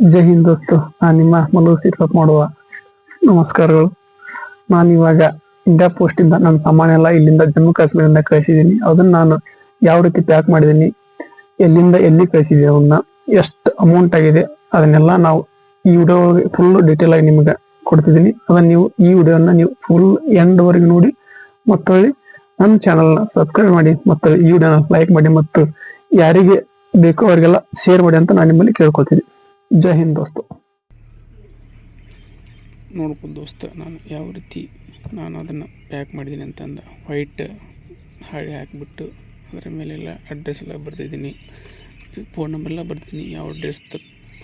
ಜೈ ಹಿಂದ್ ದೋಸ್ತು, ನಾನು ನಿಮ್ಮ ಮಲ್ಲೂರು ಸೀತಾರಾಮ್ ಮಾಡುವ ನಮಸ್ಕಾರಗಳು. ನಾನು ಇವಾಗ ಇಂಡಿಯಾ ಪೋಸ್ಟ್ ಇಂದ ನನ್ನ ಸಾಮಾನೆಲ್ಲ ಇಲ್ಲಿಂದ ಜಮ್ಮು ಕಾಶ್ಮೀರದಿಂದ ಕಳಿಸಿದ್ದೀನಿ. ಅದನ್ನ ನಾನು ಯಾವ ರೀತಿ ಪ್ಯಾಕ್ ಮಾಡಿದ್ದೀನಿ, ಎಲ್ಲಿಂದ ಎಲ್ಲಿ ಕಳಿಸಿದ್ದೀನಿ, ಅವನ್ನ ಎಷ್ಟು ಅಮೌಂಟ್ ಆಗಿದೆ, ಅದನ್ನೆಲ್ಲ ನಾವು ಈ ವಿಡಿಯೋ ಫುಲ್ ಡೀಟೇಲ್ ಆಗಿ ನಿಮಗೆ ಕೊಡ್ತಿದ್ದೀನಿ. ಅದನ್ನ ನೀವು ಈ ವಿಡಿಯೋನ ನೀವು ಫುಲ್ ಎಂಡ್ ವರೆಗೆ ನೋಡಿ ಮತ್ತು ನನ್ನ ಚಾನಲ್ನ ಸಬ್ಸ್ಕ್ರೈಬ್ ಮಾಡಿ ಮತ್ತು ಈ ವಿಡಿಯೋನ ಲೈಕ್ ಮಾಡಿ ಮತ್ತು ಯಾರಿಗೆ ಬೇಕೋ ಅವರಿಗೆಲ್ಲ ಶೇರ್ ಮಾಡಿ ಅಂತ ನಾನು ನಿಮ್ಮಲ್ಲಿ ಕೇಳ್ಕೊತೀನಿ. ಜೈ ಹಿಂದ್ ದೋಸ್ತು. ನೋಡ್ಬೋದು ದೋಸ್ತ, ನಾನು ಯಾವ ರೀತಿ ನಾನು ಅದನ್ನು ಪ್ಯಾಕ್ ಮಾಡಿದ್ದೀನಿ ಅಂತಂದು ವೈಟ್ ಹಾಳೆ ಹಾಕಿಬಿಟ್ಟು ಅದರ ಮೇಲೆಲ್ಲ ಅಡ್ರೆಸ್ ಎಲ್ಲ ಬರ್ತಿದ್ದೀನಿ, ಫೋನ್ ನಂಬರ್ ಎಲ್ಲ ಬರ್ತೀನಿ, ಯಾವ address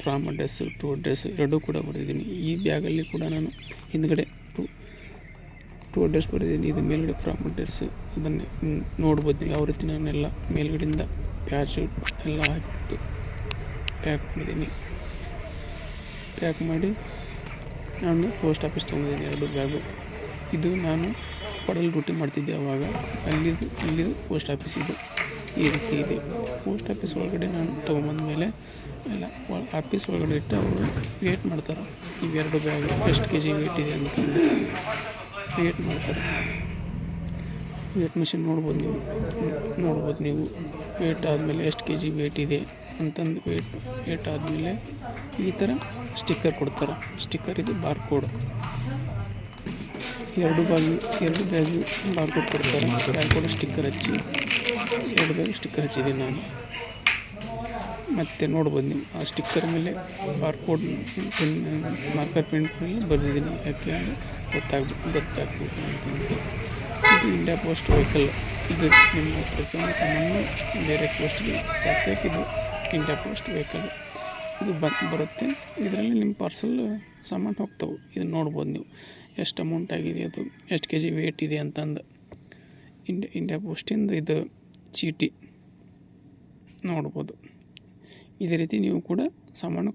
from address to address ಎರಡೂ ಕೂಡ ಬರ್ತಿದ್ದೀನಿ. ಈ ಬ್ಯಾಗಲ್ಲಿ ಕೂಡ ನಾನು ಹಿಂದ್ಗಡೆ ಟು ಅಡ್ರೆಸ್ ಬರ್ತಿದ್ದೀನಿ, ಇದು ಮೇಲ್ಗಡೆ ಫ್ರಾಮ್ ಅಡ್ರೆಸ್. ಅದನ್ನು ನೋಡ್ಬೋದು ಯಾವ ರೀತಿ ನಾನೆಲ್ಲ ಮೇಲ್ಗಡೆಯಿಂದ ಪ್ಯಾಚ್ ಎಲ್ಲ ಹಾಕಿಬಿಟ್ಟು ಪ್ಯಾಕ್ ಮಾಡಿದ್ದೀನಿ. ಪ್ಯಾಕ್ ಮಾಡಿ ನಾನು ಪೋಸ್ಟ್ ಆಫೀಸ್ ತೊಗೊಂಡಿದ್ದೀನಿ 2 ಬ್ಯಾಗು. ಇದು ನಾನು ಪಡಲ್ ಡ್ಯೂಟಿ ಮಾಡ್ತಿದ್ದೆ ಅವಾಗ, ಇಲ್ಲಿದು ಪೋಸ್ಟ್ ಆಫೀಸ್. ಇದು ಈ ರೀತಿ ಇದೆ. ಪೋಸ್ಟ್ ಆಫೀಸ್ ಒಳಗಡೆ ನಾನು ತೊಗೊಂಬಂದ್ಮೇಲೆ ಎಲ್ಲ ಆಫೀಸ್ ಒಳಗಡೆ ಇಟ್ಟು ಅವರು ವೇಟ್ ಮಾಡ್ತಾರೆ. ಇವೆರಡು ಬ್ಯಾಗ್ ಎಷ್ಟು ಕೆ ಜಿ ವೇಟ್ ಇದೆ ಅಂತಂದು ವೇಟ್ ಮಾಡ್ತಾರೆ. ವೇಟ್ ಮಿಷಿನ್ ನೋಡ್ಬೋದು ನೀವು ವೇಟ್ ಆದಮೇಲೆ ಎಷ್ಟು ಕೆ ಜಿ ವೇಟ್ ಇದೆ ಅಂತಂದು ವೇಟ್ ಆದಮೇಲೆ ಈ ಥರ ಸ್ಟಿಕ್ಕರ್ ಕೊಡ್ತಾರೆ. ಸ್ಟಿಕ್ಕರ್ ಇದು ಬಾರ್ಕೋಡ್. ಎರಡು ಬ್ಯಾಗು ಬಾರ್ಕೋಡ್ ಕೊಡ್ತಾರೆ. ಬಾರ್ಕೋಡ್ ಸ್ಟಿಕ್ಕರ್ ಹಚ್ಚಿ 2 ಬ್ಯಾಗ್ ಸ್ಟಿಕ್ಕರ್ ಹಚ್ಚಿದ್ದೀನಿ ನಾನು. ಮತ್ತು ನೋಡ್ಬೋದು ನೀವು ಆ ಸ್ಟಿಕ್ಕರ್ ಮೇಲೆ ಬಾರ್ಕೋಡ್ ಮಾರ್ಕರ್ ಪೇಂಟ್ ಮೇಲೆ ಬರೆದಿದ್ದೀನಿ. ಯಾಕೆ ಗೊತ್ತಾಗಬೇಕು ಅಂತಂದು. ಇದು ಇಂಡಿಯಾ ಪೋಸ್ಟ್ ವೆಹಿಕಲ್. ಇದು ನಿಮ್ಮ ಪ್ರತಿಯೊಂದು ಸಾಮಾನು ಬೇರೆ ಪೋಸ್ಟ್ಗೆ ಸಾಕ್ಸೋಕೆ ಇದು ಇಂಡಿಯಾ ಪೋಸ್ಟ್ ವೆಹಿಕಲ್. ಇದು ಬರುತ್ತೆ. ಇದರಲ್ಲಿ ನಿಮ್ಮ ಪಾರ್ಸಲ್ ಸಾಮಾನು ಹೋಗ್ತವೆ. ಇದು ನೋಡ್ಬೋದು ನೀವು ಎಷ್ಟು ಅಮೌಂಟ್ ಆಗಿದೆ, ಅದು ಎಷ್ಟು ಕೆ ಜಿ ವೇಟ್ ಇದೆ ಅಂತಂದು. ಇಂಡಿಯಾ ಪೋಸ್ಟಿಂದ ಇದು ಚೀಟಿ ನೋಡ್ಬೋದು. ಇದೇ ರೀತಿ ನೀವು ಕೂಡ ಸಾಮಾನು